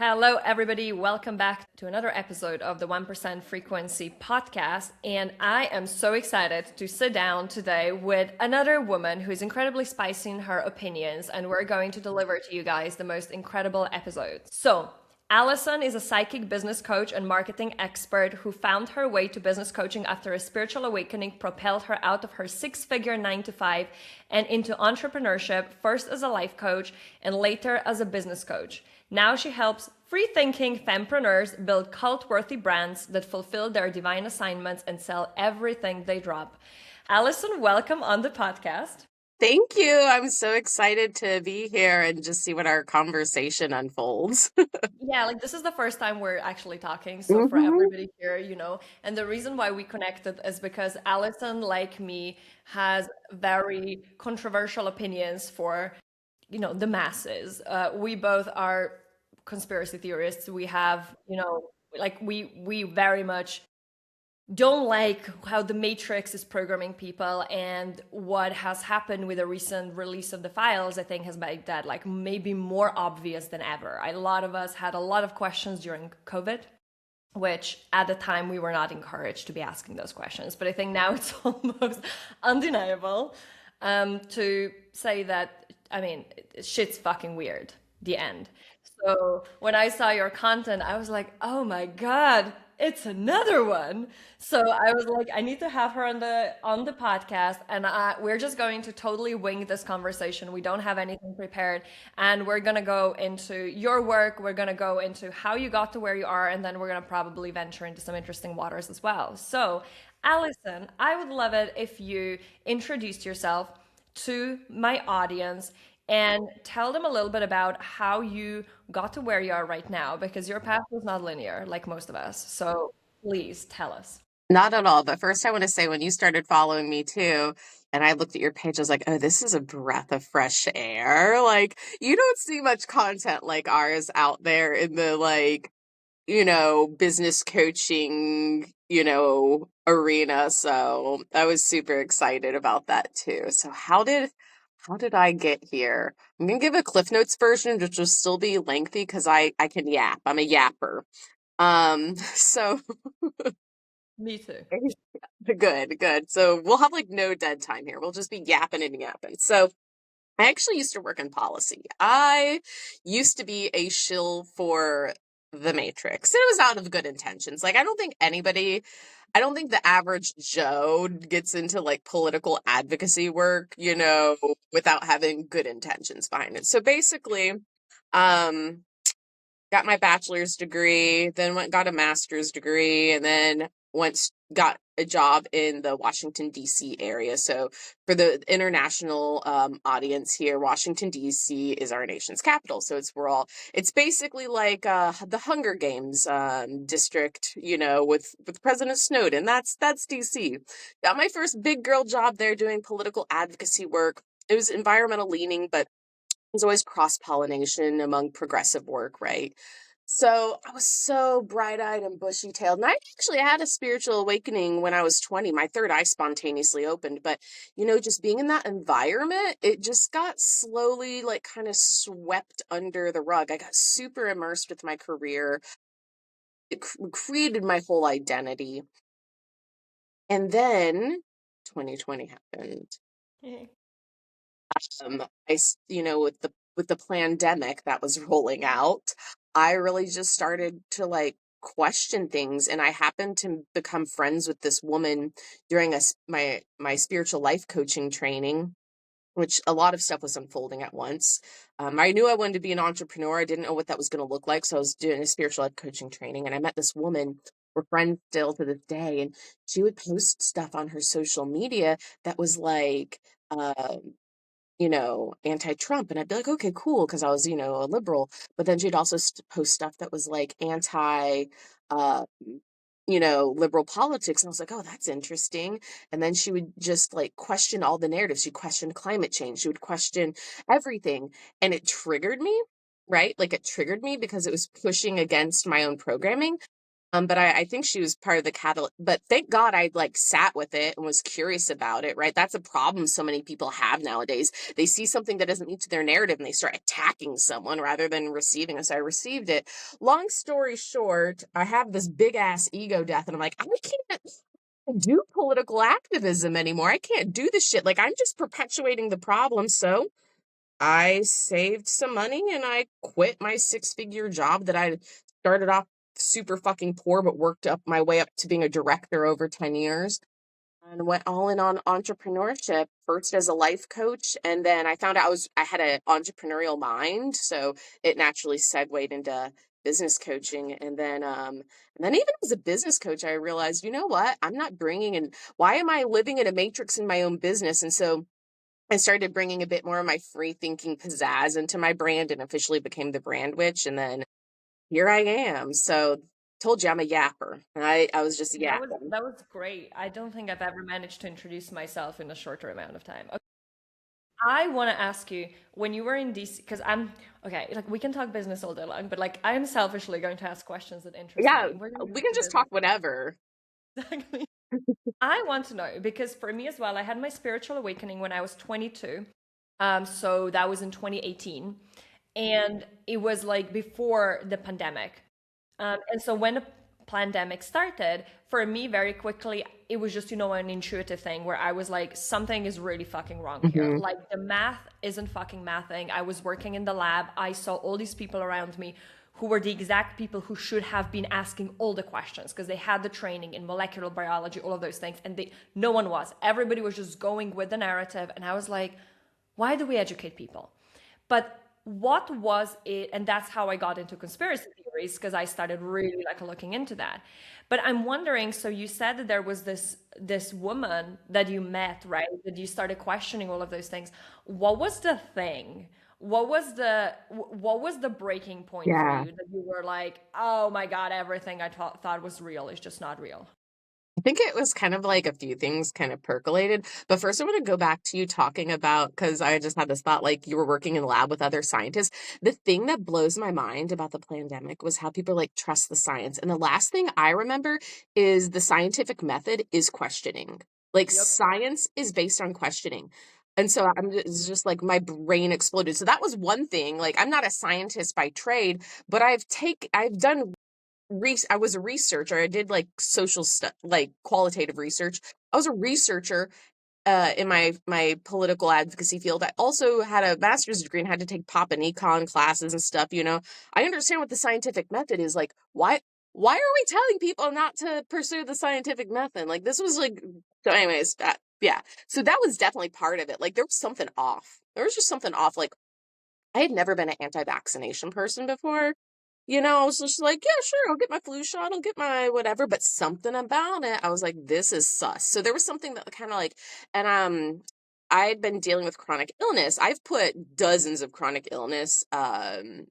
Hello, everybody. Welcome back to another episode of the 1% Frequency podcast. And I am so excited to sit down today with another woman who's incredibly spicy in her opinions, and we're going to deliver to you guys the most incredible episode. So, Alison is a psychic business coach and marketing expert who found her way to business coaching after a spiritual awakening propelled her out of her six-figure 9-to-5 and into entrepreneurship, first as a life coach and later as a business coach. Now she helps free-thinking fempreneurs build cult-worthy brands that fulfill their divine assignments and sell everything they drop. Alison, welcome on the podcast. Thank you. I'm so excited to be here and just see what our conversation unfolds. Yeah, like this is the first time we're actually talking. So for everybody here, and the reason why we connected is because Alison, like me, has very controversial opinions for, the masses. We both are conspiracy theorists. We have, we very much don't like how the Matrix is programming people, and what has happened with the recent release of the files, I think, has made that like maybe more obvious than ever. A lot of us had a lot of questions during COVID, which at the time we were not encouraged to be asking those questions. But I think now it's almost undeniable to say that, shit's fucking weird, the end. So when I saw your content, I was like, oh my God, it's another one. So I was like, I need to have her on the podcast, and we're just going to totally wing this conversation. We don't have anything prepared, and we're gonna go into your work. We're gonna go into how you got to where you are, and then we're gonna probably venture into some interesting waters as well. So, Alison, I would love it if you introduced yourself to my audience and tell them a little bit about how you got to where you are right now, because your path was not linear like most of us. So please tell us. Not at all. But first, I want to say when you started following me too, and I looked at your page, I was like, oh, this is a breath of fresh air. Like, you don't see much content like ours out there in the business coaching, arena. So I was super excited about that too. So how did I get here? I'm gonna give a Cliff Notes version, which will still be lengthy because I can yap. I'm a yapper. So Me too. good. So we'll have like no dead time here. We'll just be yapping and yapping. So I actually used to work in policy. I used to be a shill for the Matrix. It was out of good intentions. Like, I don't think the average Joe gets into like political advocacy work, without having good intentions behind it. So basically, um, got my bachelor's degree, then got a master's degree, and then got a job in the Washington, D.C. area. So for the international audience here, Washington, D.C. is our nation's capital. So it's basically like the Hunger Games district, with President Snowden. That's D.C. Got my first big girl job there doing political advocacy work. It was environmental leaning, but there's always cross-pollination among progressive work, right? So I was so bright-eyed and bushy-tailed. And I actually had a spiritual awakening when I was 20. My third eye spontaneously opened. But, just being in that environment, it just got slowly like kind of swept under the rug. I got super immersed with my career. It created my whole identity. And then 2020 happened. Okay. With the pandemic that was rolling out, I really just started to like question things, and I happened to become friends with this woman during my spiritual life coaching training, which a lot of stuff was unfolding at once. I knew I wanted to be an entrepreneur. I didn't know what that was going to look like, so I was doing a spiritual life coaching training, and I met this woman. We're friends still to this day, and she would post stuff on her social media that was like, anti-Trump. And I'd be like, okay, cool. Cause I was, a liberal, but then she'd also post stuff that was like anti, uh, liberal politics. And I was like, oh, that's interesting. And then she would just like question all the narratives. She questioned climate change. She would question everything. And it triggered me, right? Like it triggered me because it was pushing against my own programming. But I think she was part of the catalyst. But thank God I like sat with it and was curious about it, right? That's a problem so many people have nowadays. They see something that doesn't meet to their narrative and they start attacking someone rather than receiving it. So I received it. Long story short, I have this big ass ego death, and I'm like, I can't do political activism anymore. I can't do this shit. Like, I'm just perpetuating the problem. So I saved some money and I quit my 6-figure job that I started off super fucking poor, but worked up my way up to being a director over 10 years, and went all in on entrepreneurship, first as a life coach. And then I found out I had an entrepreneurial mind. So it naturally segued into business coaching. And then even as a business coach, I realized, you know what? I'm not bringing in, why am I living in a matrix in my own business? And so I started bringing a bit more of my free thinking pizzazz into my brand and officially became the brand witch. And then here I am. So told you I'm a yapper. I was just yapping. That was great. I don't think I've ever managed to introduce myself in a shorter amount of time. Okay. I want to ask you when you were in DC, because I'm okay, like we can talk business all day long, but like I'm selfishly going to ask questions that interest Yeah, me. We're going to we get can to just talk business. whatever. Exactly. I want to know because for me as well, I had my spiritual awakening when I was 22. So that was in 2018. And it was like before the pandemic. And so when the pandemic started, for me, very quickly, it was just, an intuitive thing where I was like, something is really fucking wrong here. Hmm. Like the math isn't fucking mathing. I was working in the lab. I saw all these people around me who were the exact people who should have been asking all the questions because they had the training in molecular biology, all of those things. And no one was. Everybody was just going with the narrative. And I was like, why do we educate people? But what was it? And that's how I got into conspiracy theories because I started really like looking into that. But I'm wondering, so you said that there was this woman that you met, right? That you started questioning all of those things. What was the thing? What was the breaking point for Yeah. you that you were like, oh my God, everything I thought was real is just not real? I think it was kind of like a few things kind of percolated. But first, I want to go back to you talking about, because I just had this thought like you were working in the lab with other scientists. The thing that blows my mind about the pandemic was how people like trust the science. And the last thing I remember is the scientific method is questioning. Like Yep. science is based on questioning. And so it's just like my brain exploded. So that was one thing. Like I'm not a scientist by trade, but I've done I was a researcher. I did like social stuff, like qualitative research. I was a researcher in my political advocacy field. I also had a master's degree and had to take pop and econ classes and stuff. I understand what the scientific method is. Like, why are we telling people not to pursue the scientific method? Like, this was like so. Anyways, yeah. So that was definitely part of it. Like, there was something off. There was just something off. Like, I had never been an anti-vaccination person before. I was just like, yeah, sure, I'll get my flu shot, I'll get my whatever, but something about it, I was like, this is sus. So there was something that kind of like, and I'd been dealing with chronic illness. I've put dozens of chronic illness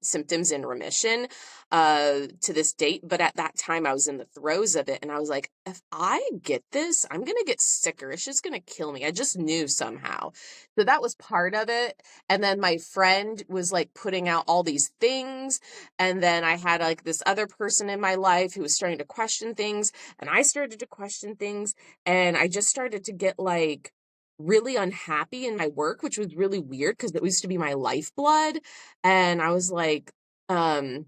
symptoms in remission to this date, but at that time I was in the throes of it, and I was like, if I get this, I'm gonna get sicker. It's just gonna kill me. I just knew somehow. So that was part of it. And then my friend was like putting out all these things. And then I had like this other person in my life who was starting to question things. And I started to question things. And I just started to get like really unhappy in my work, which was really weird because it used to be my lifeblood. And I was like, and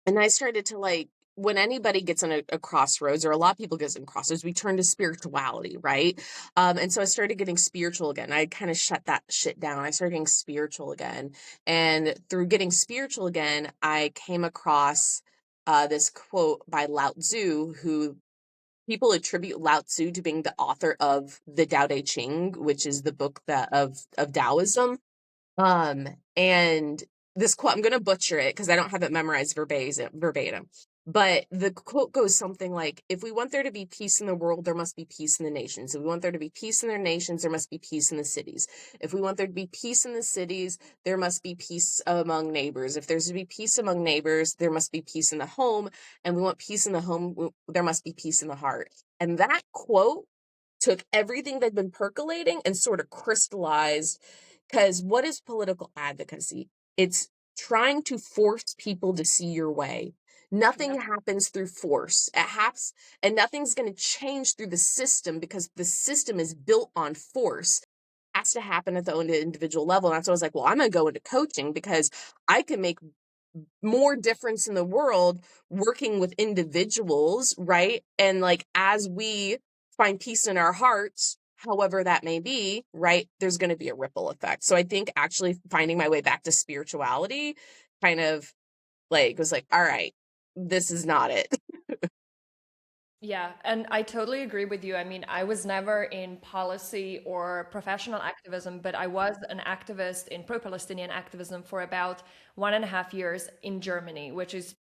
I started to like, when anybody gets in a crossroads, or a lot of people get in crossroads, we turn to spirituality, right? And so I started getting spiritual again. I kind of shut that shit down. I started getting spiritual again. And through getting spiritual again, I came across this quote by Lao Tzu, who people attribute Lao Tzu to being the author of the Tao Te Ching, which is the book of Taoism. And this quote, I'm going to butcher it because I don't have it memorized verbatim. But the quote goes something like, if we want there to be peace in the world, there must be peace in the nations. If we want there to be peace in their nations, there must be peace in the cities. If we want there to be peace in the cities, there must be peace among neighbors. If there's to be peace among neighbors, there must be peace in the home. And we want peace in the home, there must be peace in the heart. And that quote took everything that'd been percolating and sort of crystallized. Because what is political advocacy? It's trying to force people to see your way. Nothing happens through force. And nothing's going to change through the system because the system is built on force. It has to happen at the individual level. And that's why I was like, well, I'm going to go into coaching because I can make more difference in the world working with individuals, right? And like, as we find peace in our hearts, however that may be, right, there's going to be a ripple effect. So I think actually finding my way back to spirituality kind of like was like, all right, this is not it. Yeah, and I totally agree with you. I mean, I was never in policy or professional activism, but I was an activist in pro-Palestinian activism for about 1.5 years in Germany, which is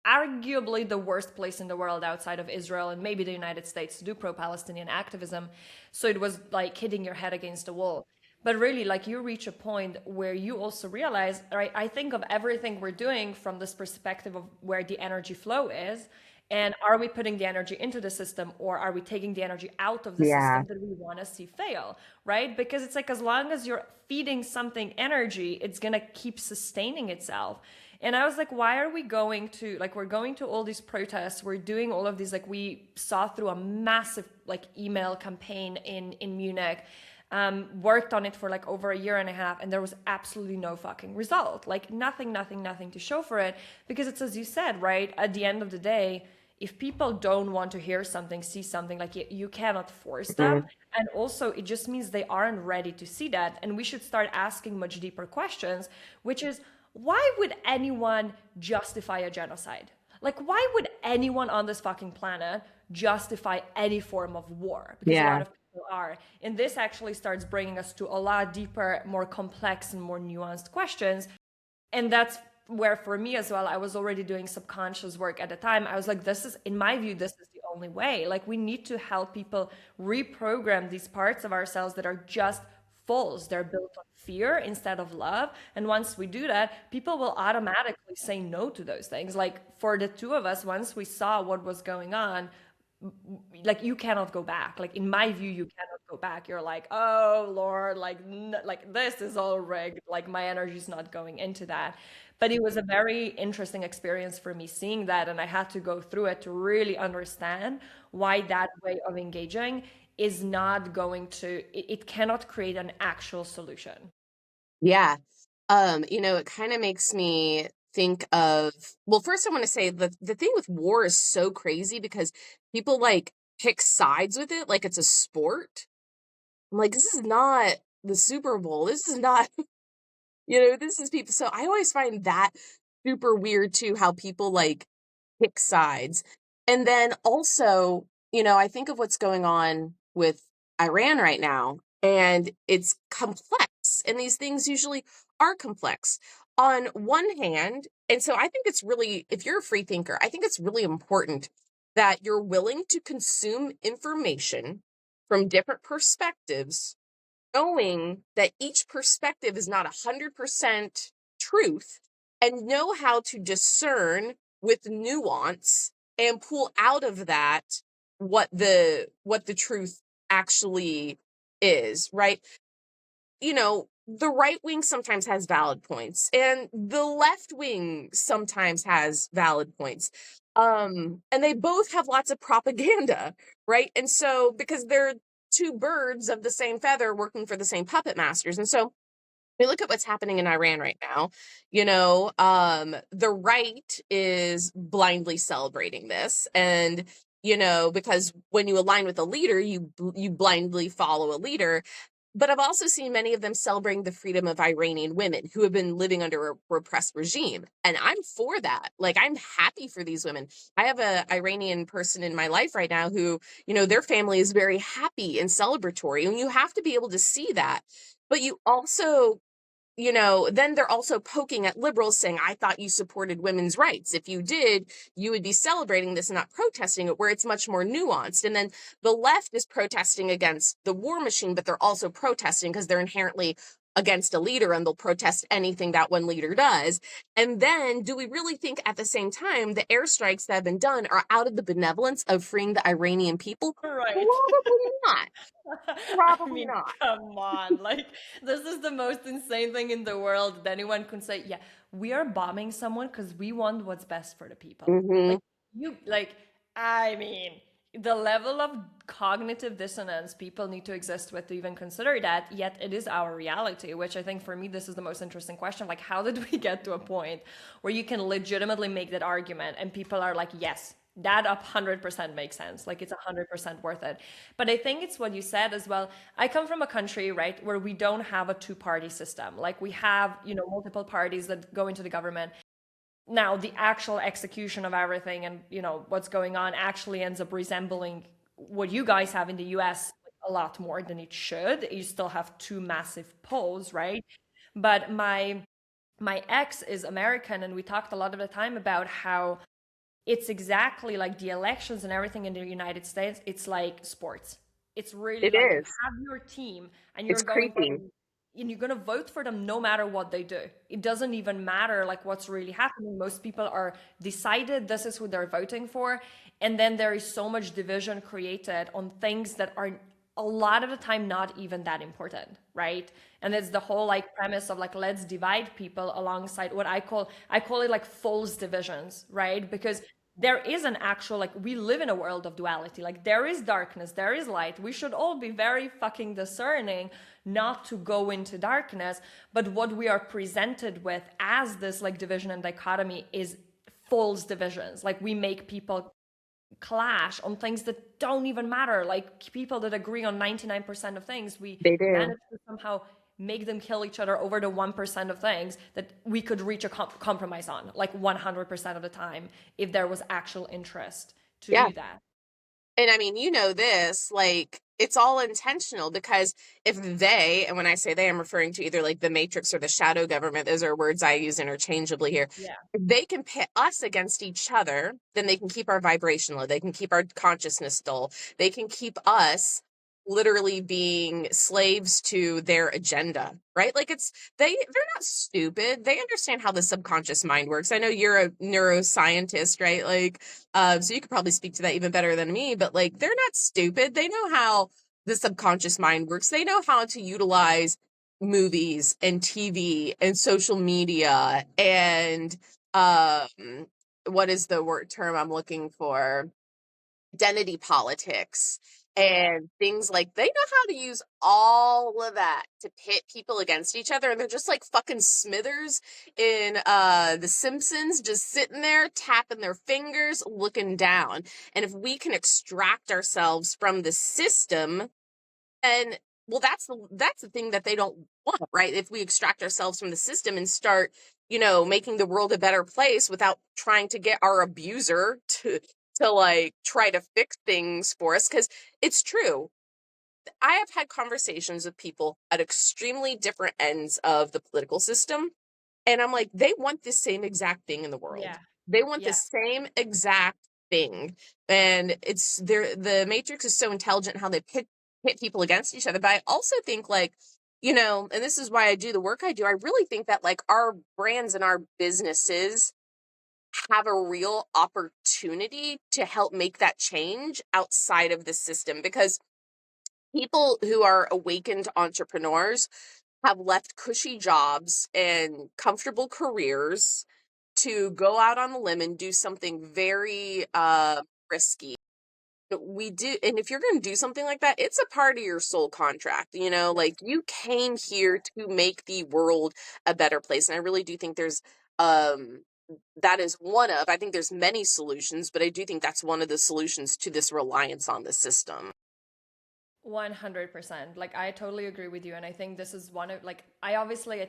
arguably the worst place in the world outside of Israel and maybe the United States to do pro-Palestinian activism. So it was like hitting your head against the wall. But really, like you reach a point where you also realize, right? I think of everything we're doing from this perspective of where the energy flow is. And are we putting the energy into the system or are we taking the energy out of the Yeah. system that we want to see fail, right? Because it's like as long as you're feeding something energy, it's going to keep sustaining itself. And I was like, why are we going to, like, we're going to all these protests, we're doing all of these, like, we saw through a massive, like, email campaign in Munich, worked on it for like over 1.5 years, and there was absolutely no fucking result. Like, nothing to show for it. Because it's as you said, right? At the end of the day, if people don't want to hear something, see something, like you cannot force them. And also, it just means they aren't ready to see that. And we should start asking much deeper questions, which is, why would anyone justify a genocide? Like, why would anyone on this fucking planet justify any form of war? Because a lot Yeah. of people are. And this actually starts bringing us to a lot deeper, more complex, and more nuanced questions. And that's where, for me as well, I was already doing subconscious work at the time. I was like, this is, in my view, this is the only way. Like, we need to help people reprogram these parts of ourselves that are just false. They're built on fear instead of love. And once we do that, people will automatically say no to those things. Like, for the two of us, once we saw what was going on, like, you cannot go back. Like, in my view, you cannot go back. You're like, oh Lord, like like this is all rigged. Like, my energy is not going into that. But it was a very interesting experience for me seeing that, and I had to go through it to really understand why that way of engaging is not going to, it cannot create an actual solution. Yeah. It kind of makes me think of, well, first I want to say the thing with war is so crazy because people like pick sides with it like it's a sport. I'm like, this is not the Super Bowl. This is not, this is people. So I always find that super weird too, how people like pick sides. And then also, I think of what's going on with Iran right now, and it's complex. And these things usually are complex on one hand. And so I think it's really, if you're a free thinker, I think it's really important that you're willing to consume information from different perspectives, knowing that each perspective is not 100% truth, and know how to discern with nuance and pull out of that what the truth actually is, right? The right wing sometimes has valid points and the left wing sometimes has valid points. And they both have lots of propaganda, right? And so, because they're two birds of the same feather working for the same puppet masters. And so we look at what's happening in Iran right now. The right is blindly celebrating this. And, because when you align with a leader, you blindly follow a leader. But I've also seen many of them celebrating the freedom of Iranian women who have been living under a repressed regime. And I'm for that. Like, I'm happy for these women. I have an Iranian person in my life right now who, their family is very happy and celebratory. And you have to be able to see that. But you also, then they're also poking at liberals saying, I thought you supported women's rights. If you did, you would be celebrating this and not protesting it, where it's much more nuanced. And then the left is protesting against the war machine, but they're also protesting because they're inherently against a leader and they'll protest anything that one leader does. And then do we really think at the same time the airstrikes that have been done are out of the benevolence of freeing the Iranian people? Right. Probably not. I Probably mean, not. come on. Like, this is the most insane thing in the world that anyone can say, yeah, we are bombing someone because we want what's best for the people. Hmm. Like, I mean, the level of cognitive dissonance people need to exist with to even consider that, yet it is our reality, which I think for me, this is the most interesting question. Like, how did we get to a point where you can legitimately make that argument and people are like, yes, that 100% makes sense. Like it's 100% worth it. But I think it's what you said as well. I come from a country, right, where we don't have a two-party system. Like we have, multiple parties that go into the government. Now, the actual execution of everything and, what's going on actually ends up resembling what you guys have in the US a lot more than it should. You still have two massive poles, right? But my ex is American, and we talked a lot of the time about how it's exactly like the elections and everything in the United States. It's like sports. It's really It like you is. have your team and It's creepy. you're going to vote for them no matter what they do. It doesn't even matter like what's really happening. Most people are decided this is who they're voting for. And then there is so much division created on things that are a lot of the time not even that important, right? And it's the whole like premise of like let's divide people alongside what I call it like false divisions, right? Because there is an actual like we live in a world of duality. Like there is darkness, there is light. We should all be very fucking discerning not to go into darkness. But what we are presented with as this like division and dichotomy is false divisions. Like we make people clash on things that don't even matter. Like people that agree on 99% of things, we They do. manage to somehow make them kill each other over the 1% of things that we could reach a compromise on, like 100% of the time, if there was actual interest to Yeah. do that. And I mean, this, like, it's all intentional because if they, and when I say they, I'm referring to either like the matrix or the shadow government, those are words I use interchangeably here. Yeah. If they can pit us against each other, then they can keep our vibration low. They can keep our consciousness dull. They can keep us literally being slaves to their agenda, right? Like they're not stupid. They understand how the subconscious mind works. I know you're a neuroscientist, right? Like, so you could probably speak to that even better than me, but like they're not stupid. They know how the subconscious mind works. They know how to utilize movies and TV and social media and what is the word term I'm looking for? Identity politics and things like they know how to use all of that to pit people against each other, and they're just like fucking Smithers in The Simpsons, just sitting there tapping their fingers looking down. And if we can extract ourselves from the system, and well, that's the thing that they don't want, right? If we extract ourselves from the system and start, making the world a better place without trying to get our abuser to like try to fix things for us, because it's true. I have had conversations with people at extremely different ends of the political system, and I'm like, they want the same exact thing in the world. Yeah. They want the Yeah. same exact thing. And the Matrix is so intelligent how they pit people against each other. But I also think like, and this is why I do the work I do. I really think that like our brands and our businesses have a real opportunity to help make that change outside of the system, because people who are awakened entrepreneurs have left cushy jobs and comfortable careers to go out on the limb and do something very risky. We do, and if you're going to do something like that, it's a part of your soul contract, like you came here to make the world a better place. And I really do think there's that is I think there's many solutions, but I do think that's one of the solutions to this reliance on the system. 100%. Like I totally agree with you. And I think this is one of like I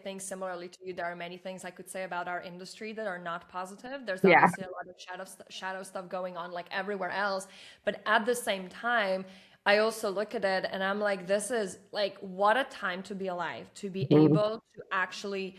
think similarly to you, there are many things I could say about our industry that are not positive. There's Yeah. obviously a lot of shadow stuff going on like everywhere else. But at the same time, I also look at it and I'm like, this is like what a time to be alive, to be Hmm. able to actually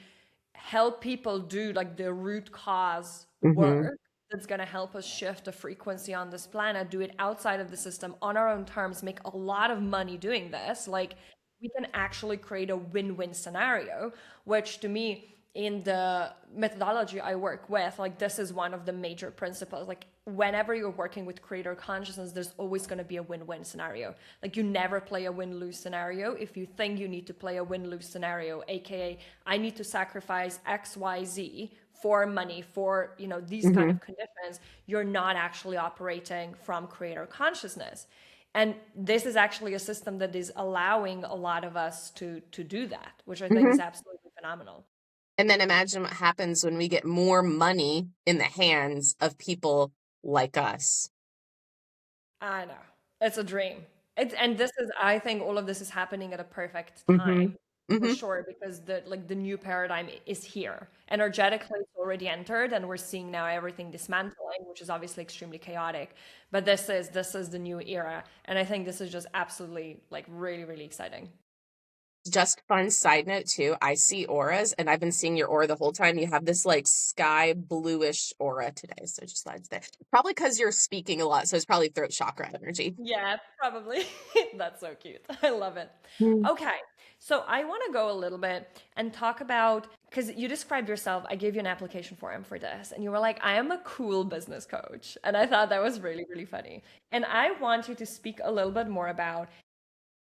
help people do like the root cause Hmm. work that's going to help us shift the frequency on this planet, do it outside of the system on our own terms, make a lot of money doing this. Like we can actually create a win-win scenario, which to me, in the methodology I work with, like this is one of the major principles. Like whenever you're working with creator consciousness, there's always going to be a win-win scenario. Like you never play a win-lose scenario if you think you need to play a win-lose scenario, aka I need to sacrifice XYZ for money, for these kind Mm-hmm. of conditions. You're not actually operating from creator consciousness. And this is actually a system that is allowing a lot of us to do that, which I think Mm-hmm. is absolutely phenomenal. And then imagine what happens when we get more money in the hands of people like us. I know. It's a dream. And this is, I think all of this is happening at a perfect Mm-hmm. time for Mm-hmm. sure, because the new paradigm is here. Energetically, it's already entered, and we're seeing now everything dismantling, which is obviously extremely chaotic. But this is the new era, and I think this is just absolutely like really, really exciting. Just fun side note too, I see auras and I've been seeing your aura the whole time. You have this like sky bluish aura today. So just thought there. Probably because you're speaking a lot. So it's probably throat chakra energy. Yeah, probably. That's so cute. I love it. Mm. Okay, so I want to go a little bit and talk about, because you described yourself, I gave you an application form for this, and you were like, I am a cool business coach. And I thought that was really, really funny. And I want you to speak a little bit more about,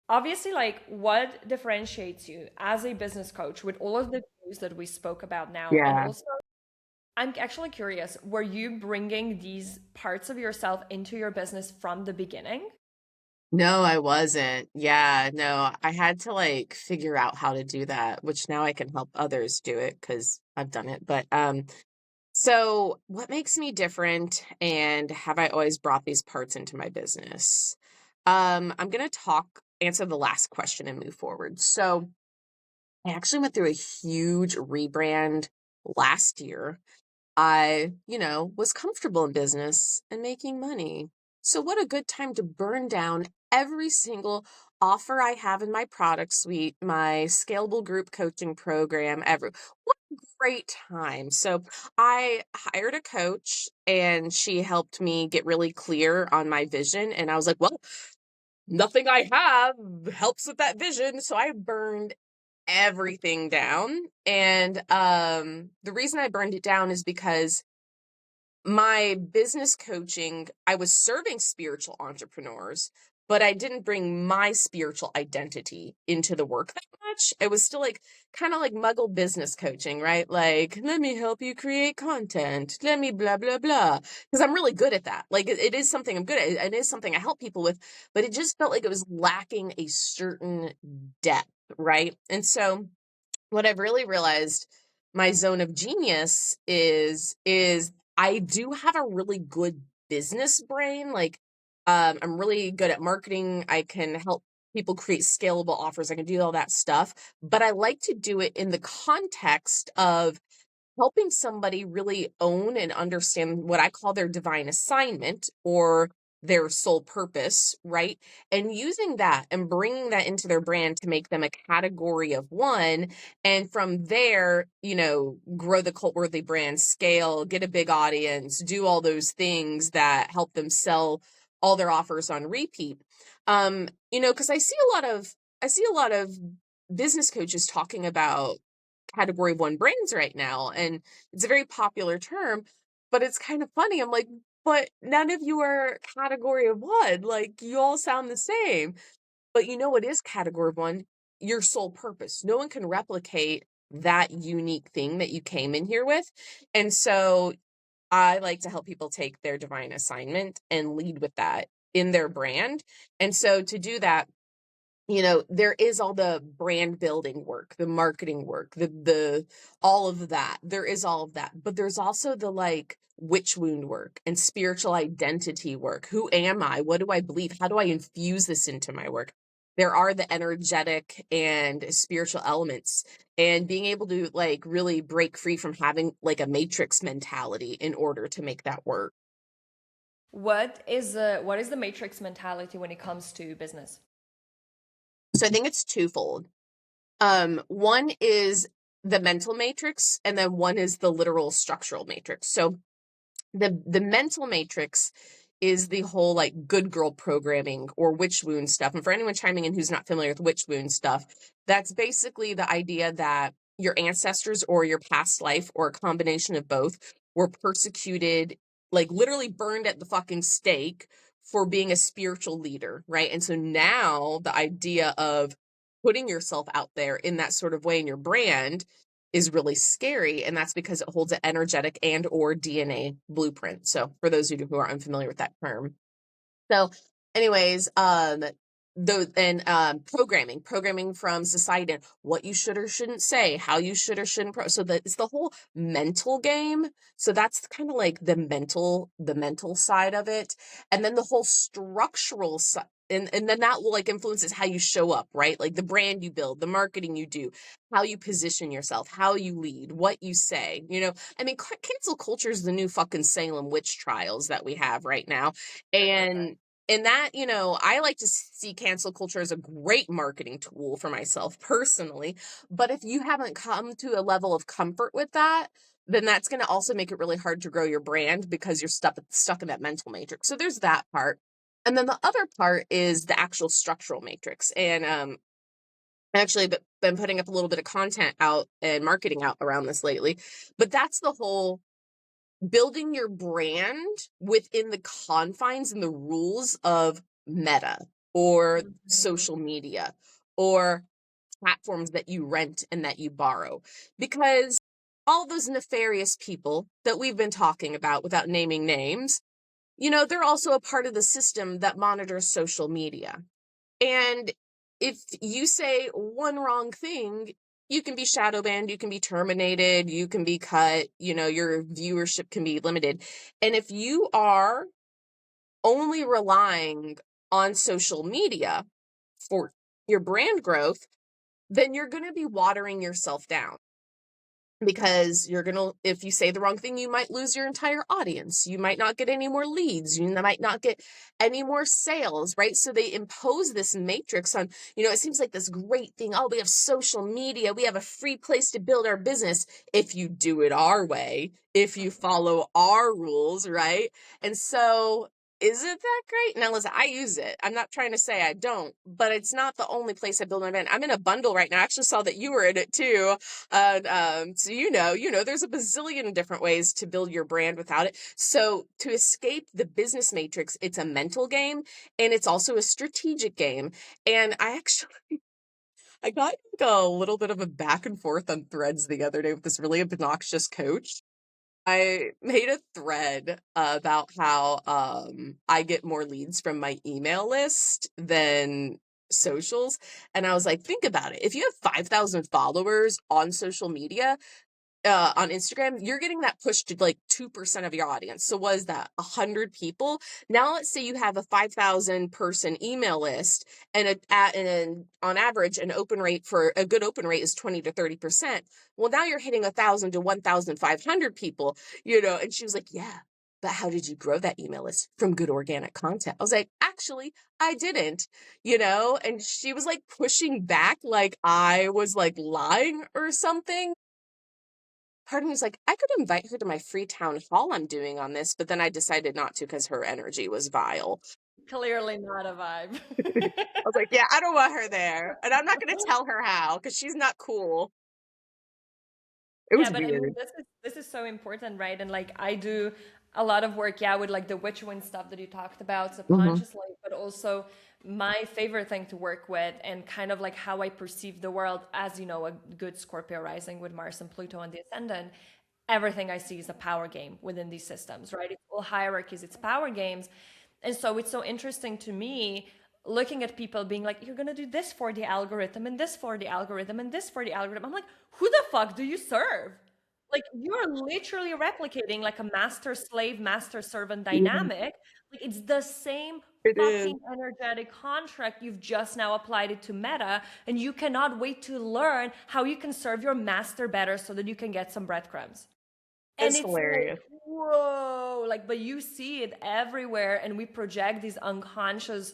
obviously, like what differentiates you as a business coach with all of the tools that we spoke about now. And Yeah. also, I'm actually curious, were you bringing these parts of yourself into your business from the beginning? No, I wasn't. Yeah, no, I had to like figure out how to do that, which now I can help others do it because I've done it. But so what makes me different and have I always brought these parts into my business? I'm gonna answer the last question and move forward. So I actually went through a huge rebrand last year. I, was comfortable in business and making money. So, what a good time to burn down every single offer I have in my product suite, my scalable group coaching program, what a great time. So, I hired a coach and she helped me get really clear on my vision. And I was like, well, nothing I have helps with that vision. So, I burned everything down. And the reason I burned it down is because my business coaching, I was serving spiritual entrepreneurs, but I didn't bring my spiritual identity into the work that much. It was still like kind of like muggle business coaching, right? Like, let me help you create content. Let me blah, blah, blah. Because I'm really good at that. Like, it is something I'm good at. It is something I help people with, but it just felt like it was lacking a certain depth, right? And so, what I've really realized my zone of genius is I do have a really good business brain. Like I'm really good at marketing. I can help people create scalable offers. I can do all that stuff, but I like to do it in the context of helping somebody really own and understand what I call their divine assignment or their soul purpose, right? And using that and bringing that into their brand to make them a category of one. And from there, grow the cult worthy brand, scale, get a big audience, do all those things that help them sell all their offers on repeat. Because I see a lot of business coaches talking about category one brands right now. And it's a very popular term, but it's kind of funny. I'm like, but none of you are category of one. Like you all sound the same. But you know what is category of one? Your sole purpose. No one can replicate that unique thing that you came in here with. And so I like to help people take their divine assignment and lead with that in their brand. And so to do that, there is all the brand building work, the marketing work, the all of that. There is all of that. But there's also the like witch wound work and spiritual identity work. Who am I? What do I believe? How do I infuse this into my work? There are the energetic and spiritual elements and being able to like really break free from having like a matrix mentality in order to make that work. What is the matrix mentality when it comes to business? So I think it's twofold. One is the mental matrix, and then one is the literal structural matrix. So the mental matrix is the whole like good girl programming or witch wound stuff. And for anyone chiming in who's not familiar with witch wound stuff, that's basically the idea that your ancestors or your past life or a combination of both were persecuted, like literally burned at the fucking stake for being a spiritual leader, right? And so now the idea of putting yourself out there in that sort of way in your brand is really scary, and that's because it holds an energetic and or DNA blueprint. So for those of you who are unfamiliar with that term. So anyways, programming from society, and what you should or shouldn't say, how you should or shouldn't so that it's the whole mental game. So that's kind of like the mental side of it. And then the whole structural side, and then that will like influences how you show up, right? Like the brand you build, the marketing you do, how you position yourself, how you lead, what you say. I mean, cancel culture is the new fucking Salem witch trials that we have right now. And that, I like to see cancel culture as a great marketing tool for myself personally. But if you haven't come to a level of comfort with that, then that's going to also make it really hard to grow your brand because you're stuck in that mental matrix. So there's that part. And then the other part is the actual structural matrix. And I actually been putting up a little bit of content out and marketing out around this lately. But that's the whole building your brand within the confines and the rules of Meta or social media or platforms that you rent and that you borrow. Because all those nefarious people that we've been talking about without naming names, they're also a part of the system that monitors social media. And if you say one wrong thing, you can be shadow banned, you can be terminated, you can be cut, your viewership can be limited. And if you are only relying on social media for your brand growth, then you're going to be watering yourself down. Because if you say the wrong thing, you might lose your entire audience. You might not get any more leads. You might not get any more sales, right? So they impose this matrix on, it seems like this great thing. Oh, we have social media. We have a free place to build our business if you do it our way, if you follow our rules, right? And so is it that great? Now, listen, I use it. I'm not trying to say I don't, but it's not the only place I build my brand. I'm in a bundle right now. I actually saw that you were in it too. So there's a bazillion different ways to build your brand without it. So to escape the business matrix, it's a mental game and it's also a strategic game. And I got a little bit of a back and forth on Threads the other day with this really obnoxious coach. I made a thread about how I get more leads from my email list than socials. And I was like, think about it. If you have 5,000 followers on social media, on Instagram, you're getting that push to like 2% of your audience. So was that 100 people? Now let's say you have a 5,000 person email list and on average, a good open rate is 20 to 30%. Well, now you're hitting 1,000 to 1,500 people, and she was like, yeah, but how did you grow that email list? From good organic content. I was like, actually, I didn't, and she was like pushing back like I was like lying or something. Part of me was like, I could invite her to my free town hall I'm doing on this, but then I decided not to because her energy was vile. Clearly not a vibe. I was like, yeah, I don't want her there. And I'm not going to tell her how because she's not cool. It Yeah, was but I mean, weird. this is so important, right? And like I do a lot of work, yeah, with like the witch wind stuff that you talked about Mm-hmm. subconsciously, but also my favorite thing to work with and kind of like how I perceive the world as, a good Scorpio rising with Mars and Pluto and the ascendant. Everything I see is a power game within these systems, right? It's all hierarchies, it's power games. And so it's so interesting to me looking at people being like, you're going to do this for the algorithm and this for the algorithm and this for the algorithm. I'm like, who the fuck do you serve? Like, you're literally replicating like a master slave, master servant Yeah, dynamic. Like, it's the same it is. fucking energetic contract. You've just now applied it to Meta, and you cannot wait to learn how you can serve your master better so that you can get some breadcrumbs. And It's it's like, hilarious. whoa, like, but you see it everywhere, and we project these unconscious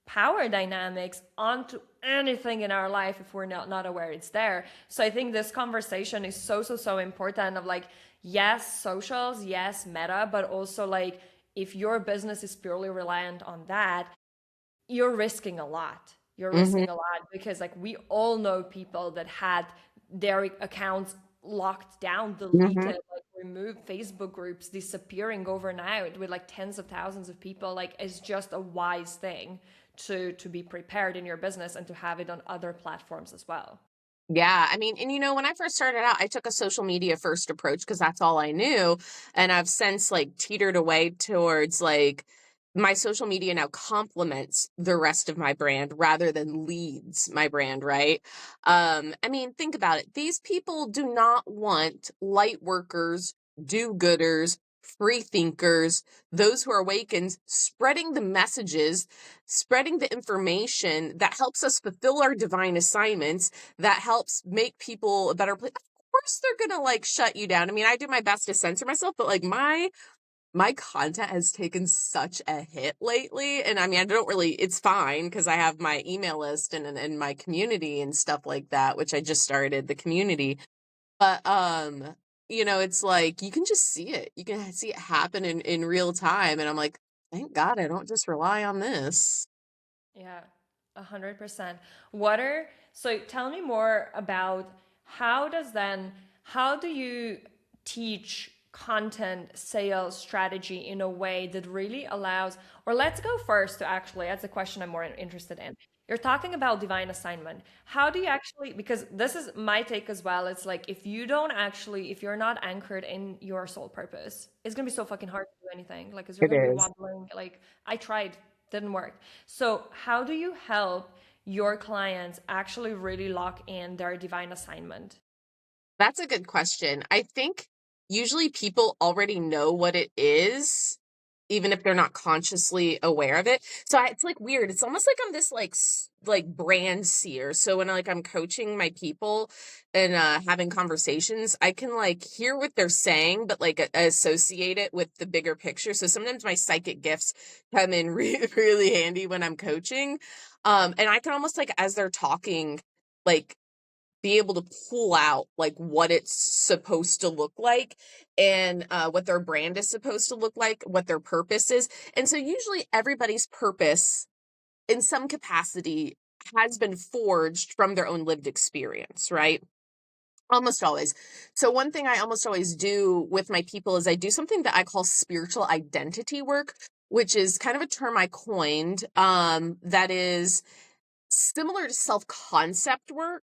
power dynamics onto anything in our life if we're not aware it's there. So I think this conversation is so important of like, yes, socials, yes, Meta, but also like if your business is purely reliant on that, you're risking a lot. You're Hmm. risking a lot because like we all know people that had their accounts locked down, Hmm. deleted, like removed, Facebook groups disappearing overnight with like tens of thousands of people. Like it's just a wise thing to be prepared in your business and to have it on other platforms as well. Yeah, I mean, and when I first started out, I took a social media first approach because that's all I knew. And I've since like teetered away towards like my social media now complements the rest of my brand rather than leads my brand, right? I mean, think about it. These people do not want light workers, do-gooders, free thinkers, those who are awakened, spreading the messages, spreading the information that helps us fulfill our divine assignments, that helps make people a better place. Of course they're gonna like shut you down. I mean, I do my best to censor myself, but like my content has taken such a hit lately. And I mean, I don't really, it's fine because I have my email list and my community and stuff like that, which I just started the community. But it's like you can just see it. You can see it happen in real time. And I'm like, thank God I don't just rely on this. Yeah, 100%. So tell me more about how do you teach content sales strategy in a way that really allows, or let's go first to actually, that's the question I'm more interested in. You're talking about divine assignment. How do you actually, because this is my take as well, it's like if you're not anchored in your soul purpose, it's gonna be so fucking hard to do anything. Like, because you're It gonna be is. wobbling. Like, I tried, didn't work. So, how do you help your clients actually really lock in their divine assignment? That's a good question. I think usually people already know what it is, even if they're not consciously aware of it. So it's like weird. It's almost like I'm this like brand seer. So when I'm coaching my people and having conversations, I can like hear what they're saying, but like associate it with the bigger picture. So sometimes my psychic gifts come in really handy when I'm coaching. And I can almost like as they're talking, like be able to pull out like what it's supposed to look like and what their brand is supposed to look like, what their purpose is. And so usually everybody's purpose in some capacity has been forged from their own lived experience, right? Almost always. So one thing I almost always do with my people is I do something that I call spiritual identity work, which is kind of a term I coined, that is similar to self-concept work,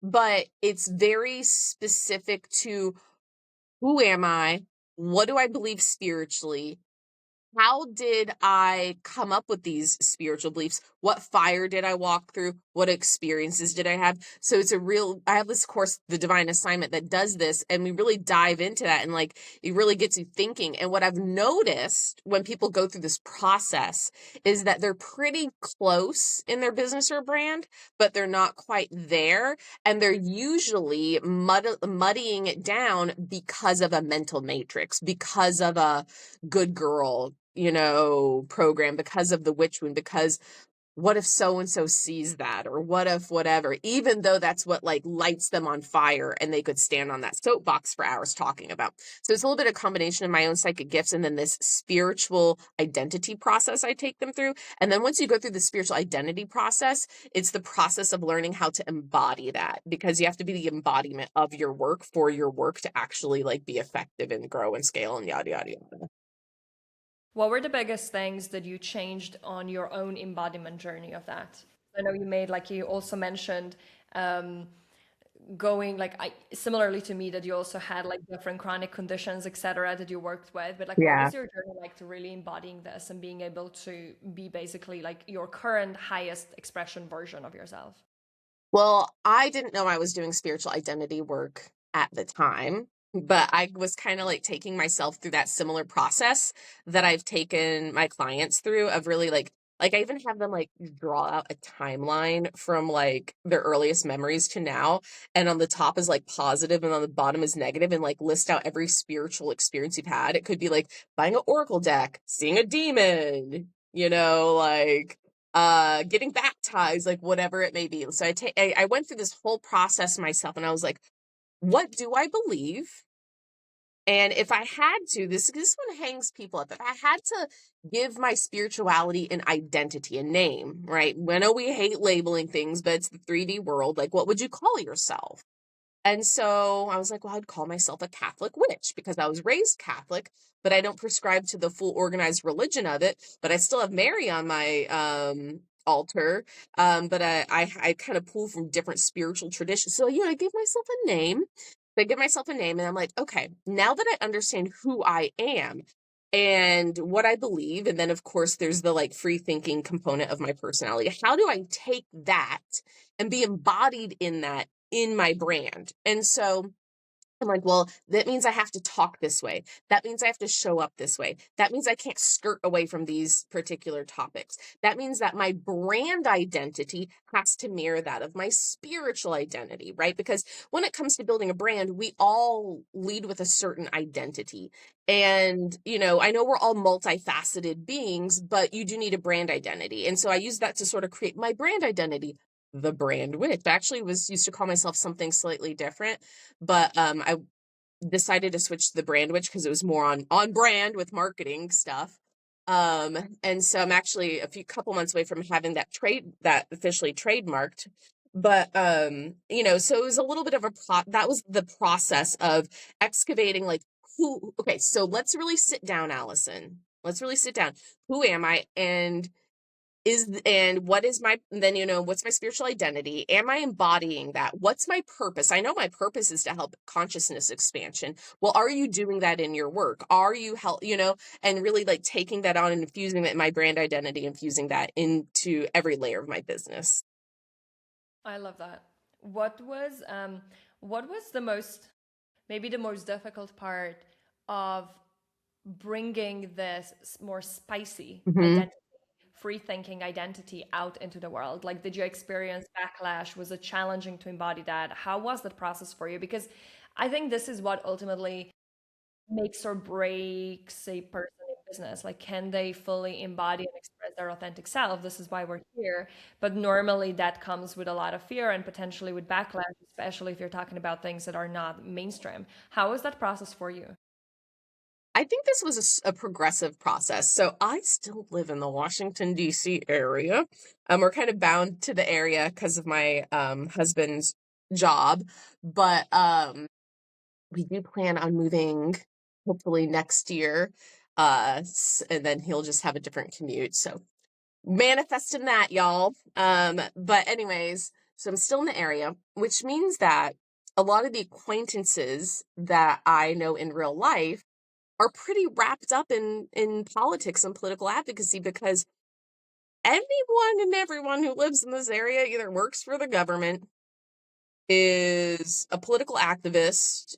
but it's very specific to who am I? What do I believe spiritually? How did I come up with these spiritual beliefs? What fire did I walk through? What experiences did I have? So I have this course, The Divine Assignment, that does this. And we really dive into that and like, it really gets you thinking. And what I've noticed when people go through this process is that they're pretty close in their business or brand, but they're not quite there. And they're usually muddying it down because of a mental matrix, because of a good girl, program, because of the witch wound, because what if so and so sees that, or what if whatever, even though that's what like lights them on fire and they could stand on that soapbox for hours talking about. So it's a little bit of combination of my own psychic gifts and then this spiritual identity process I take them through. And then once you go through the spiritual identity process, it's the process of learning how to embody that, because you have to be the embodiment of your work for your work to actually like be effective and grow and scale and yada yada yada. What were the biggest things that you changed on your own embodiment journey of that? I know you also mentioned um, going like similarly to me that you also had like different chronic conditions, etc., that you worked with. But like, what Yeah. was your journey like to really embodying this and being able to be basically like your current highest expression version of yourself? Well, I didn't know I was doing spiritual identity work at the time, but I was kind of like taking myself through that similar process that I've taken my clients through of really like I even have them like draw out a timeline from like their earliest memories to now. And on the top is like positive and on the bottom is negative, and like list out every spiritual experience you've had. It could be like buying an oracle deck, seeing a demon, like getting baptized, like whatever it may be. So I went through this whole process myself and I was like, what do I believe? And if I had to, this one hangs people up. If I had to give my spirituality an identity, a name, right? I know we hate labeling things, but it's the 3D world. Like, what would you call yourself? And so I was like, well, I'd call myself a Catholic witch because I was raised Catholic, but I don't prescribe to the full organized religion of it. But I still have Mary on my altar. But I kind of pull from different spiritual traditions. So, I gave myself a name. I give myself a name and I'm like, okay, now that I understand who I am and what I believe, and then of course there's the like free thinking component of my personality. How do I take that and be embodied in that in my brand? And so I'm like, well, that means I have to talk this way. That means I have to show up this way. That means I can't skirt away from these particular topics. That means that my brand identity has to mirror that of my spiritual identity, right? Because when it comes to building a brand, we all lead with a certain identity. And, I know we're all multifaceted beings, but you do need a brand identity. And so I use that to sort of create my brand identity. The brand witch. I actually used to call myself something slightly different, but I decided to switch to the brand witch because it was more on brand with marketing stuff. And so I'm actually a couple months away from having that officially trademarked. But so it was a little bit of that was the process of excavating like okay, so let's really sit down, Allison. Let's really sit down. Who am I? What is what's my spiritual identity? Am I embodying that? What's my purpose? I know my purpose is to help consciousness expansion. Well, are you doing that in your work? Are you and really like taking that on and infusing that in my brand identity, infusing that into every layer of my business. I love that. What was maybe the most difficult part of bringing this more spicy identity, free thinking identity out into the world? Like, did you experience backlash? Was it challenging to embody that? How was the process for you? Because I think this is what ultimately makes or breaks a person in business. Like, can they fully embody and express their authentic self? This is why we're here. But normally that comes with a lot of fear and potentially with backlash, especially if you're talking about things that are not mainstream. How was that process for you? I think this was a progressive process. So I still live in the Washington, D.C. area. We're kind of bound to the area because of my husband's job. But we do plan on moving hopefully next year. And then he'll just have a different commute. So manifesting that, y'all. But anyways, so I'm still in the area, which means that a lot of the acquaintances that I know in real life are pretty wrapped up in politics and political advocacy because anyone and everyone who lives in this area either works for the government, is a political activist,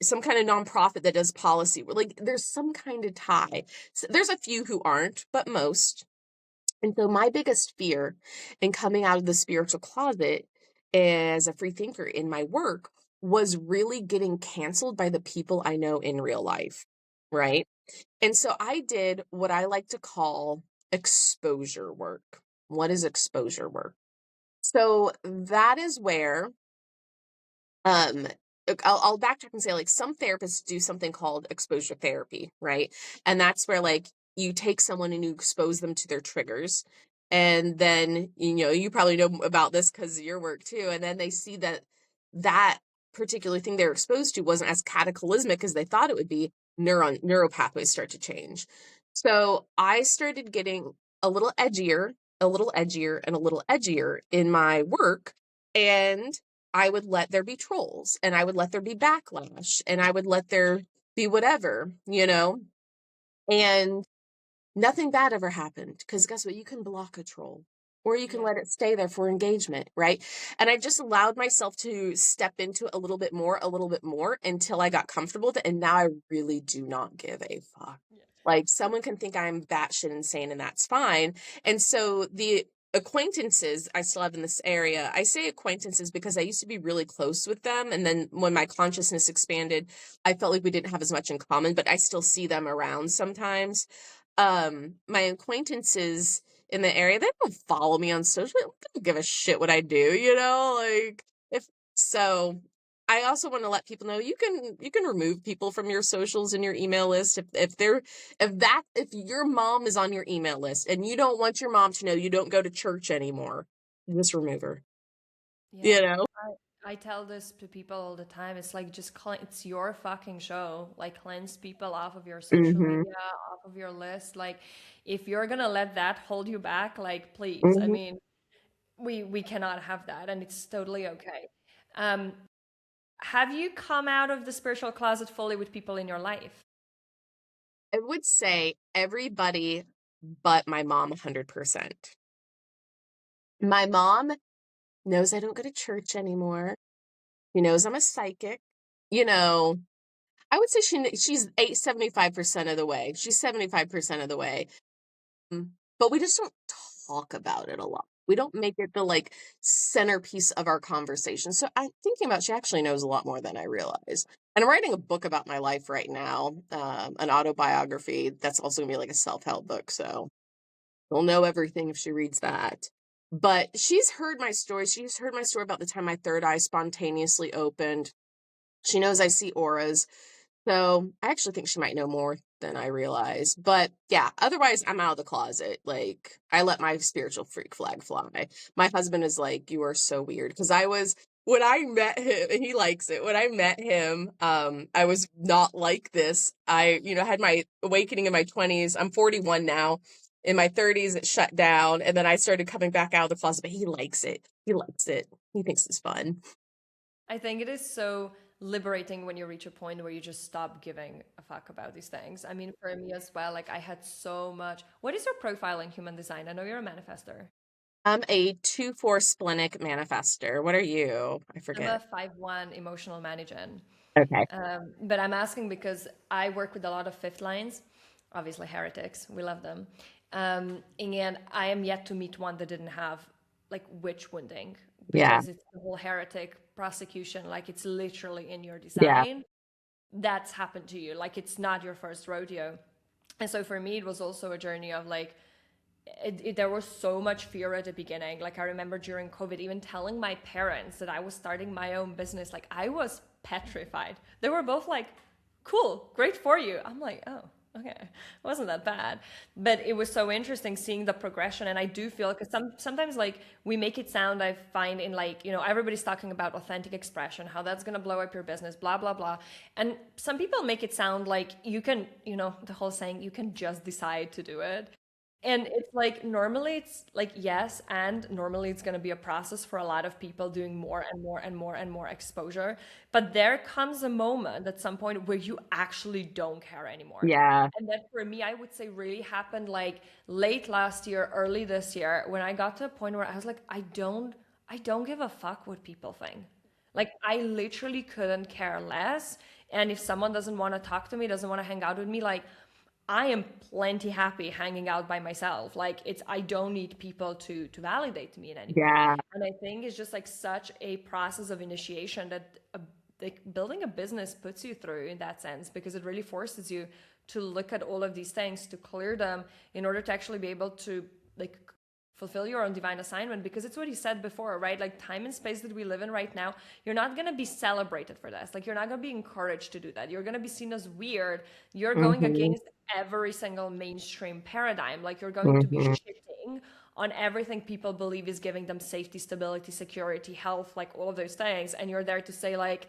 some kind of nonprofit that does policy. Like there's some kind of tie. So there's a few who aren't, but most. And so my biggest fear in coming out of the spiritual closet as a free thinker in my work was really getting canceled by the people I know in real life, right? And so I did what I like to call exposure work. What is exposure work? So that is where um I'll backtrack and say like some therapists do something called exposure therapy, right? And that's where like you take someone and you expose them to their triggers, and then you probably know about this because of your work too, and then they see that that particular thing they're exposed to wasn't as cataclysmic as they thought it would be. Neuro pathways start to change. So I started getting a little edgier, a little edgier, and a little edgier in my work, and I would let there be trolls, and I would let there be backlash, and I would let there be whatever, and nothing bad ever happened because guess what? You can block a troll or you can Yeah. let it stay there for engagement, right? And I just allowed myself to step into it a little bit more until I got comfortable with it. And now I really do not give a fuck. Yeah. Like someone can think I'm batshit insane and that's fine. And so the acquaintances I still have in this area, I say acquaintances because I used to be really close with them. And then when my consciousness expanded, I felt like we didn't have as much in common, but I still see them around sometimes. My acquaintances in the area, they don't follow me on social. They don't give a shit what I do, like if so I also want to let people know you can remove people from your socials and your email list if your mom is on your email list and you don't want your mom to know you don't go to church anymore, just remove her. Yeah. You know? I tell this to people all the time. It's like just it's your fucking show. Like cleanse people off of your social Hmm. media, off of your list. Like if you're gonna let that hold you back, like please. I Hmm. mean, we cannot have that, and it's totally okay. Um, have you come out of the spiritual closet fully with people in your life? I would say everybody but my mom 100%. My mom knows I don't go to church anymore. She knows I'm a psychic. You know, I would say she's 75% of the way. She's 75% of the way. But we just don't talk about it a lot. We don't make it the like centerpiece of our conversation. So I'm thinking about she actually knows a lot more than I realize. And I'm writing a book about my life right now, an autobiography that's also gonna be like a self-help book. So she'll know everything if she reads that. But she's heard my story. She's heard my story about the time my third eye spontaneously opened. She knows I see auras. So I actually think she might know more than I realize. But yeah, otherwise I'm out of the closet. Like I let my spiritual freak flag fly. My husband is like, you are so weird. Because when I met him, and he likes it, when I met him, I was not like this. Had my awakening in my 20s. I'm 41 now. In my 30s, it shut down. And then I started coming back out of the closet, but he likes it. He likes it. He thinks it's fun. I think it is so liberating when you reach a point where you just stop giving a fuck about these things. I mean, for me as well, like I had so much. What is your profile in human design? I know you're a manifester. I'm a 2-4 splenic manifester. What are you? I I'm forget. a 5-1 emotional manager. Okay. But I'm asking because I work with a lot of fifth lines, obviously heretics. We love them. And I am yet to meet one that didn't have like witch wounding Yeah. because it's the whole heretic prosecution. Like it's literally in your Yeah. design. That's happened to you. Like it's not your first rodeo. And so for me, it was also a journey of like, there was so much fear at the beginning. Like I remember during COVID, even telling my parents that I was starting my own business, like I was petrified. They were both like, cool, great for you. I'm like, oh, okay, it wasn't that bad. But it was so interesting seeing the progression. And I do feel, because sometimes like we make it sound, I find in like, everybody's talking about authentic expression, how that's going to blow up your business, blah, blah, blah. And some people make it sound like you can, the whole saying, you can just decide to do it. And it's like normally it's like yes, and normally it's going to be a process for a lot of people doing more and more and more and more exposure. But there comes a moment at some point where you actually don't care anymore. Yeah. And that for me, I would say really happened like late last year, early this year, when I got to a point where I was like, I don't give a fuck what people think. Like I literally couldn't care less. And if someone doesn't want to talk to me, doesn't want to hang out with me, like I am plenty happy hanging out by myself. Like it's I don't need people to validate me in any way. Yeah. And I think it's just like such a process of initiation that like building a business puts you through in that sense because it really forces you to look at all of these things to clear them in order to actually be able to like fulfill your own divine assignment because it's what he said before, right? Like time and space that we live in right now, you're not going to be celebrated for this. Like you're not going to be encouraged to do that. You're going to be seen as weird. You're going Hmm. against every single mainstream paradigm. Like you're going to be Hmm. shitting on everything people believe is giving them safety, stability, security, health, like all of those things. And you're there to say like,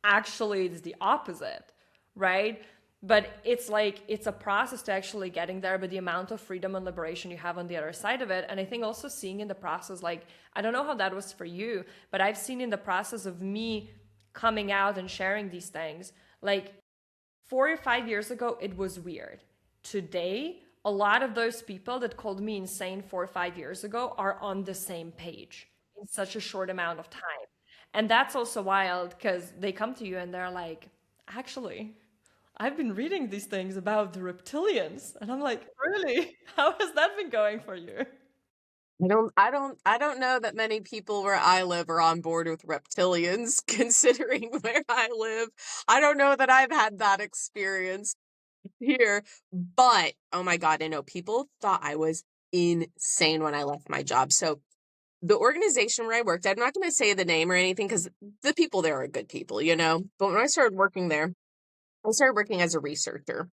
actually it's the opposite, right? But it's like it's a process to actually getting there, but the amount of freedom and liberation you have on the other side of it. And I think also seeing in the process, like I don't know how that was for you, but I've seen in the process of me coming out and sharing these things, like 4 or 5 years ago it was weird. Today a lot of those people that called me insane 4 or 5 years ago are on the same page in such a short amount of time. And that's also wild because they come to you and they're like, actually, I've been reading these things about the reptilians. And I'm like, really? How has that been going for you? I don't know that many people where I live are on board with reptilians, considering where I live. I don't know that I've had that experience here, but oh my God, I know people thought I was insane when I left my job. So the organization where I worked, I'm not going to say the name or anything because the people there are good people, you know. But when I started working there, I started working as a researcher.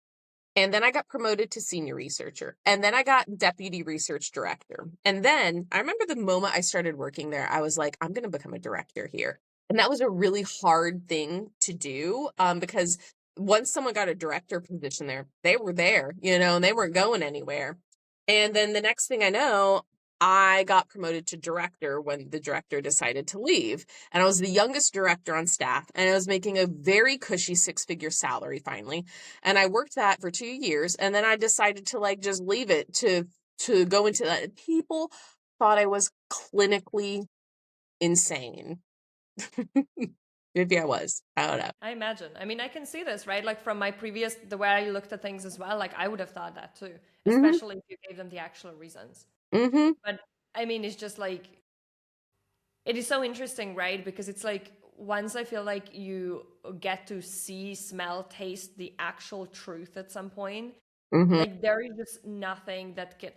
And then I got promoted to senior researcher. And then I got deputy research director. And then I remember the moment I started working there, I was like, I'm going to become a director here. And that was a really hard thing to do because once someone got a director position there, they were there, you know, and they weren't going anywhere. And then the next thing I know, I got promoted to director when the director decided to leave. And I was the youngest director on staff, and I was making a very cushy 6-figure salary finally. And I worked that for 2 years, and then I decided to like just leave it to go into that. People thought I was clinically insane. Maybe I was. I don't know. I imagine. I mean, I can see this, right? Like from my previous, the way I looked at things as well, like I would have thought that too, Mm-hmm. especially if you gave them the actual reasons. Mm-hmm. But I mean, it's just like, it is so interesting, right? Because it's like, once I feel like you get to see, smell, taste the actual truth at some point, Mm-hmm. like there is just nothing that can.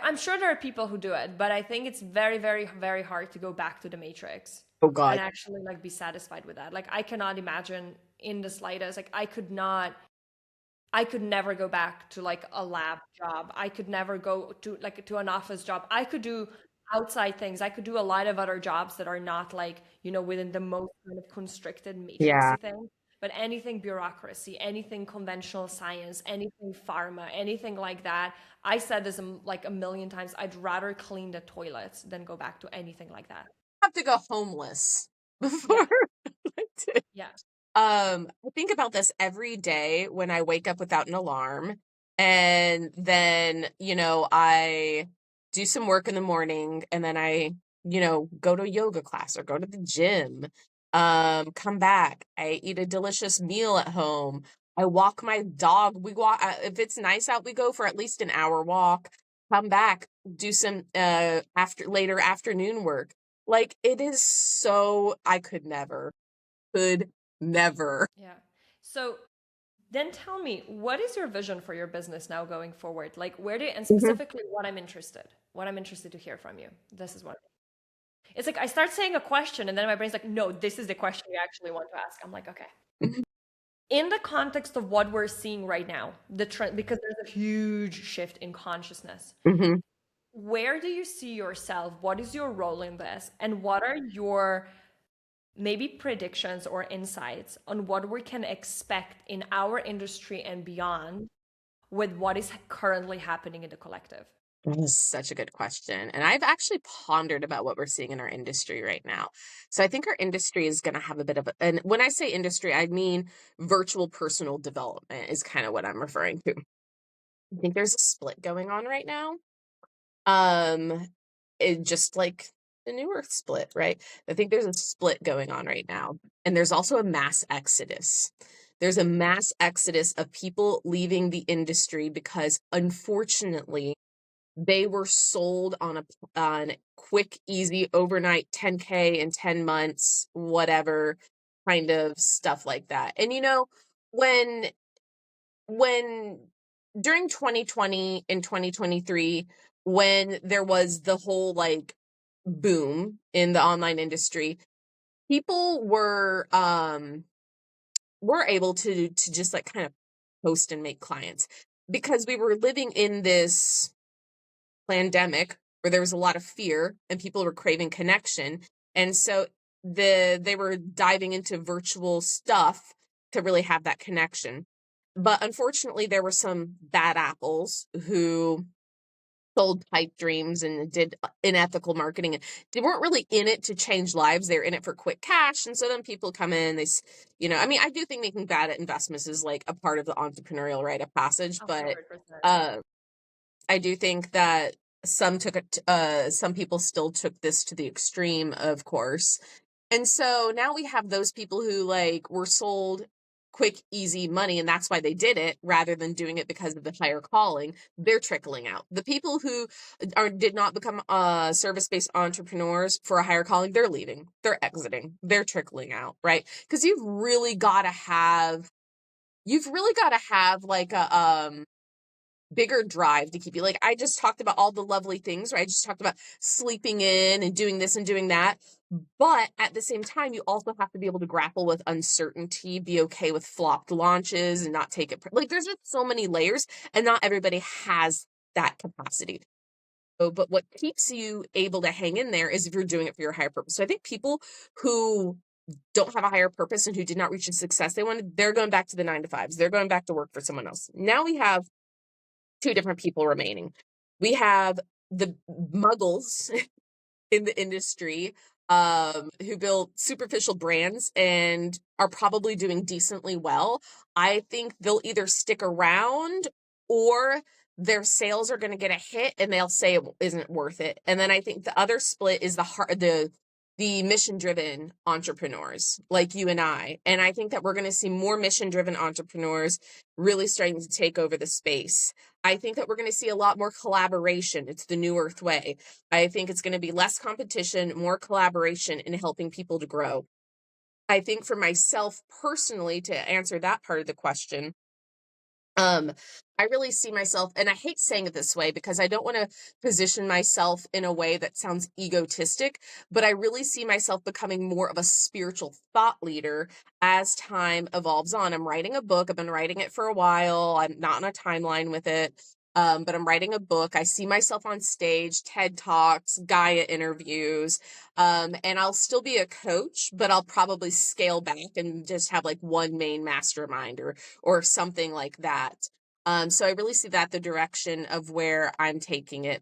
I'm sure there are people who do it, but I think it's very, very, very hard to go back to the matrix Oh and God. actually like be satisfied with that. Like I cannot imagine in the slightest. Like I could not. I could never go back to like a lab job. I could never go to like to an office job. I could do outside things. I could do a lot of other jobs that are not like, within the most kind of constricted Yeah. matrixy thing. But anything bureaucracy, anything conventional science, anything pharma, anything like that. I said this like a million times. I'd rather clean the toilets than go back to anything like that. I have to go homeless before Yeah. I do. Yeah. I think about this every day when I wake up without an alarm. And then, I do some work in the morning, and then I, go to a yoga class or go to the gym. Come back. I eat a delicious meal at home. I walk my dog. We walk, if it's nice out, we go for at least an hour walk. Come back, do some later afternoon work. Like it is so, I could never. Yeah. So then tell me, what is your vision for your business now going forward? Like and Mhm. specifically what I'm interested to hear from you. This is what it's like I start saying a question and then my brain's like, no, this is the question you actually want to ask. I'm like, okay. Mhm. In the context of what we're seeing right now, the trend, because there's a huge shift in consciousness, Mhm. where do you see yourself? What is your role in this? And what are your maybe predictions or insights on what we can expect in our industry and beyond with what is currently happening in the collective? That is such a good question. And I've actually pondered about what we're seeing in our industry right now. So I think our industry is going to have a bit of and when I say industry, I mean virtual personal development is kind of what I'm referring to. I think there's a split going on right now. Um, it just like the New Earth split, right? I think there's a split going on right now. And there's also a mass exodus. There's a mass exodus of people leaving the industry because unfortunately they were sold on quick, easy, overnight 10K in 10 months, whatever kind of stuff like that. And when when during 2020 and 2023, when there was the whole like boom in the online industry, people were able to just like kind of post and make clients because we were living in this pandemic where there was a lot of fear and people were craving connection. And so they were diving into virtual stuff to really have that connection. But unfortunately, there were some bad apples who sold pipe dreams and did unethical marketing, and they weren't really in it to change lives. They're in it for quick cash. And so then people come in, I mean, I do think making bad at investments is like a part of the entrepreneurial rite of passage, but 100%. uh, I do think that some people still took this to the extreme, of course. And so now we have those people who like were sold quick, easy money, and that's why they did it rather than doing it because of the higher calling. They're trickling out. The people who did not become service-based entrepreneurs for a higher calling, they're leaving. They're exiting. They're trickling out, right? Because you've really got to have like bigger drive to keep you. Like, I just talked about all the lovely things, right? I just talked about sleeping in and doing this and doing that. But at the same time, you also have to be able to grapple with uncertainty, be okay with flopped launches and not take it. Like, there's just so many layers, and not everybody has that capacity. So, but what keeps you able to hang in there is if you're doing it for your higher purpose. So I think people who don't have a higher purpose and who did not reach the success they wanted, they're going back to the 9 to 5s. They're going back to work for someone else. Now we have two different people remaining. We have the muggles in the industry who build superficial brands and are probably doing decently well. I think they'll either stick around or their sales are going to get a hit and they'll say it isn't worth it. And then I think the other split is the mission-driven entrepreneurs like you and I. And I think that we're going to see more mission-driven entrepreneurs really starting to take over the space. I think that we're going to see a lot more collaboration. It's the new Earth way. I think it's going to be less competition, more collaboration in helping people to grow. I think for myself personally, to answer that part of the question, I really see myself, and I hate saying it this way because I don't want to position myself in a way that sounds egotistic, but I really see myself becoming more of a spiritual thought leader as time evolves on. I'm writing a book. I've been writing it for a while. I'm not on a timeline with it. But I'm writing a book. I see myself on stage, TED Talks, Gaia interviews, and I'll still be a coach, but I'll probably scale back and just have like one main mastermind or something like that. So I really see that the direction of where I'm taking it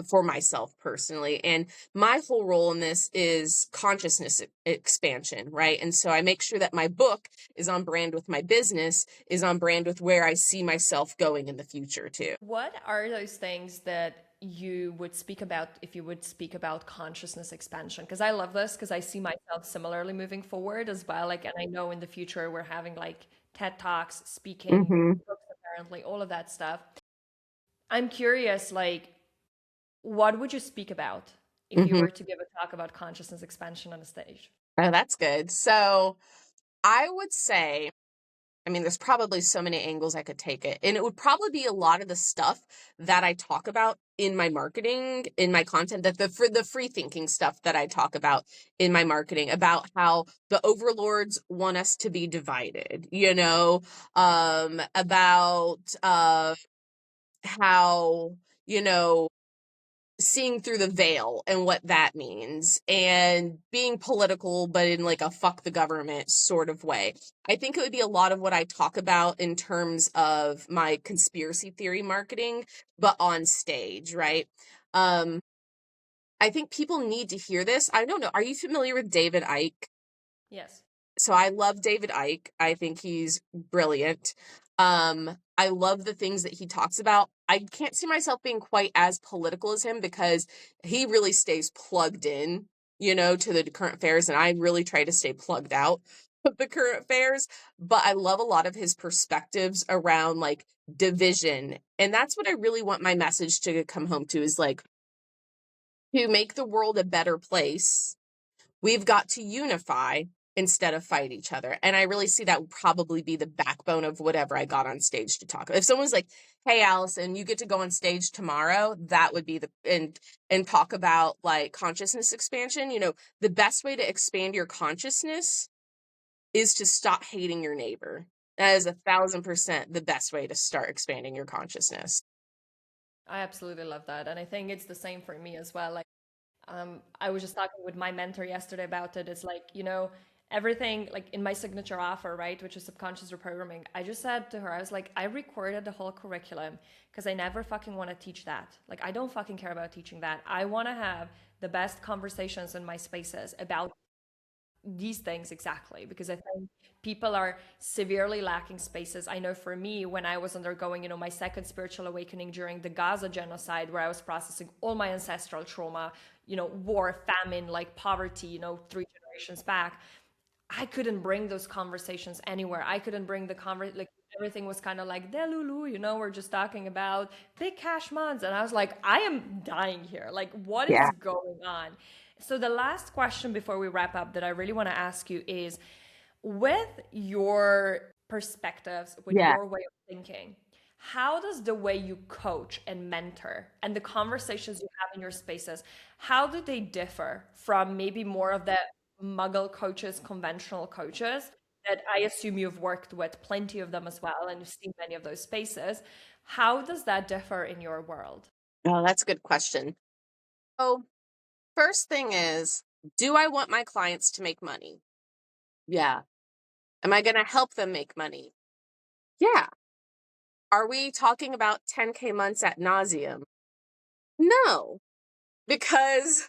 for myself personally. And my whole role in this is consciousness expansion, right? And so I make sure that my book is on brand with my business, is on brand with where I see myself going in the future too. What are those things that you would speak about if you would speak about consciousness expansion? Because I love this because I see myself similarly moving forward as well. Like, and I know in the future we're having like TED Talks, speaking, Mm-hmm. books apparently, all of that stuff. I'm curious, like, what would you speak about if you Mm-hmm. were to give a talk about consciousness expansion on a stage? Oh, that's good. So I would say, I mean, there's probably so many angles I could take it. And it would probably be a lot of the stuff that I talk about in my marketing, in my content, that for the free thinking stuff that I talk about in my marketing, about how the overlords want us to be divided, about how, seeing through the veil and what that means, and being political but in like a fuck the government sort of way. I think it would be a lot of what I talk about in terms of my conspiracy theory marketing, but on stage, right? I think people need to hear this. I don't know, are you familiar with David Icke? Yes. So I love David Icke. I think he's brilliant. I love the things that he talks about. I can't see myself being quite as political as him because he really stays plugged in, to the current affairs, and I really try to stay plugged out of the current affairs. But I love a lot of his perspectives around like division. And that's what I really want my message to come home to, is like, to make the world a better place, we've got to unify instead of fight each other. And I really see that would probably be the backbone of whatever I got on stage to talk. If someone's like, hey, Alison, you get to go on stage tomorrow, that would be and talk about like consciousness expansion. The best way to expand your consciousness is to stop hating your neighbor. That is 1,000% the best way to start expanding your consciousness. I absolutely love that. And I think it's the same for me as well. Like, I was just talking with my mentor yesterday about it. It's like, everything like in my signature offer, right, which is subconscious reprogramming. I just said to her, I was like, I recorded the whole curriculum because I never fucking want to teach that. Like, I don't fucking care about teaching that. I want to have the best conversations in my spaces about these things exactly because I think people are severely lacking spaces. I know for me, when I was undergoing, my second spiritual awakening during the Gaza genocide, where I was processing all my ancestral trauma, war, famine, like poverty, 3 generations back, I couldn't bring those conversations anywhere. I couldn't bring like everything was kind of like delulu, we're just talking about big cash months. And I was like, I am dying here. Like, what is Yeah. going on? So the last question before we wrap up that I really want to ask you is, with your perspectives, with Yeah. your way of thinking, how does the way you coach and mentor and the conversations you have in your spaces, how do they differ from maybe more of the muggle coaches, conventional coaches that I assume you've worked with plenty of them as well and you've seen many of those spaces? How does that differ in your world? Oh, that's a good question. So, first thing is, do I want my clients to make money? Yeah. Am I going to help them make money? Yeah. Are we talking about 10K months at nauseum? No, because,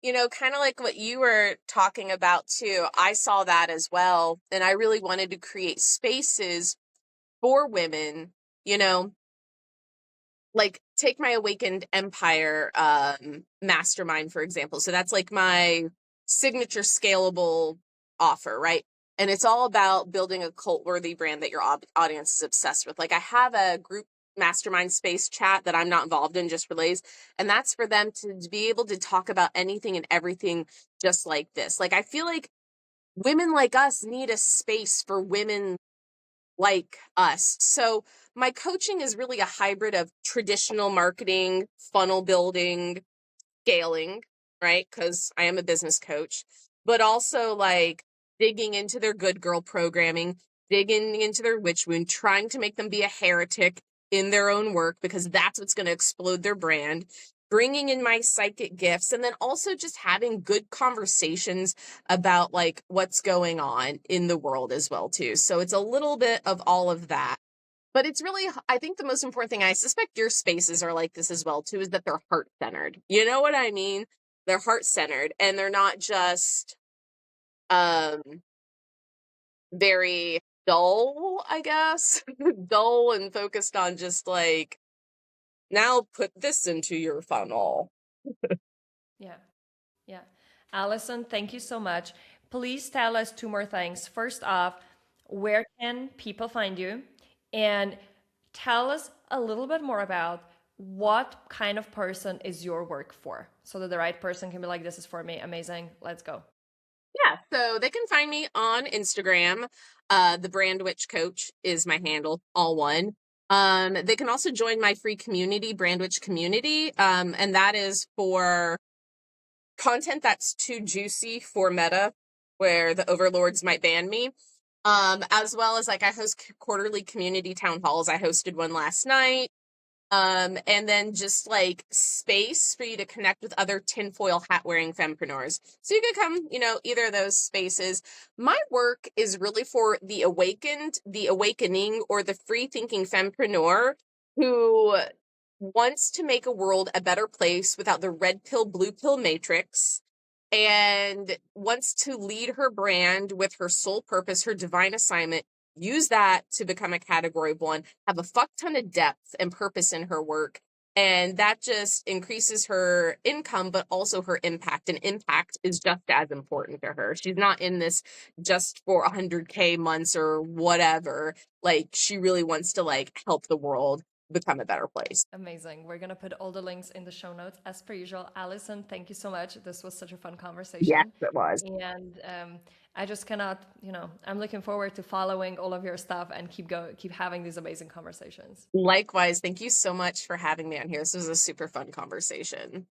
kind of like what you were talking about too, I saw that as well. And I really wanted to create spaces for women, you know, like take my Awakened Empire mastermind, for example. So that's like my signature scalable offer, right? And it's all about building a cult worthy brand that your audience is obsessed with. Like I have a group mastermind space chat that I'm not involved in, just relays. And that's for them to be able to talk about anything and everything just like this. Like I feel like women like us need a space for women like us. So my coaching is really a hybrid of traditional marketing, funnel building, scaling, right? Because I am a business coach, but also like digging into their good girl programming, digging into their witch wound, trying to make them be a heretic in their own work because that's what's going to explode their brand. Bringing in my psychic gifts and then also just having good conversations about like what's going on in the world as well too. So it's a little bit of all of that. But it's really, I think the most important thing, I suspect your spaces are like this as well too, is that they're heart centered. You know what I mean? They're heart centered and they're not just um very dull, I guess. Dull and focused on just like, now put this into your funnel. Yeah. Yeah. Alison, thank you so much. Please tell us two more things. First off, where can people find you? And tell us a little bit more about what kind of person is your work for so that the right person can be like, this is for me. Amazing. Let's go. Yeah, so they can find me on Instagram. The Brand Witch Coach is my handle, all one. They can also join my free community, Brand Witch Community, and that is for content that's too juicy for Meta, where the overlords might ban me. As well as like I host quarterly community town halls. I hosted one last night. And then just like space for you to connect with other tinfoil hat wearing fempreneurs. So you could come, either of those spaces. My work is really for the awakened, the awakening, or the free thinking fempreneur who wants to make a world a better place without the red pill, blue pill matrix and wants to lead her brand with her sole purpose, her divine assignment, use that to become a category one, have a fuck ton of depth and purpose in her work. And that just increases her income, but also her impact. And impact is just as important to her. She's not in this just for 100K months or whatever. Like she really wants to like help the world become a better place. Amazing. We're going to put all the links in the show notes as per usual. Alison, thank you so much. This was such a fun Yes, conversation. it was. And I just cannot, I'm looking forward to following all of your stuff and keep having these amazing conversations. Likewise, thank you so much for having me on here. This was a super fun conversation.